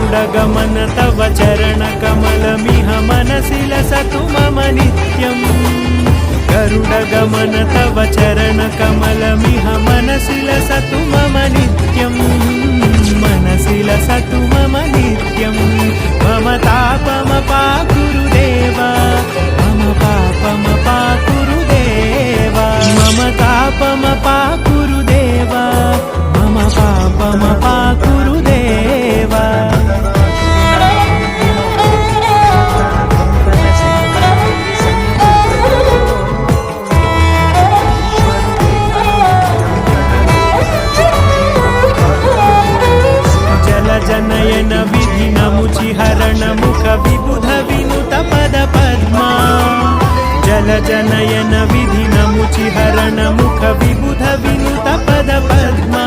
गरुडगमन तव चरणकमलमिह मनसि लसतु मम नित्यम् गरुडगमन तव चरणकमलमिह मनसि लसतु मम नित्यम् मनसि लसतु मम नित्यम् मम तापमपाकुरुदेव मम पापमपाकुरुदेव मम तापमपाकुरुदेव मम पापमपाकुरुदेव जनयन विधिनमुचिहरण मुख विबुध विनुत पद पद्मा जल जनयन विधिनमुचिहरण मुख विबुध विनुत पद पद्मा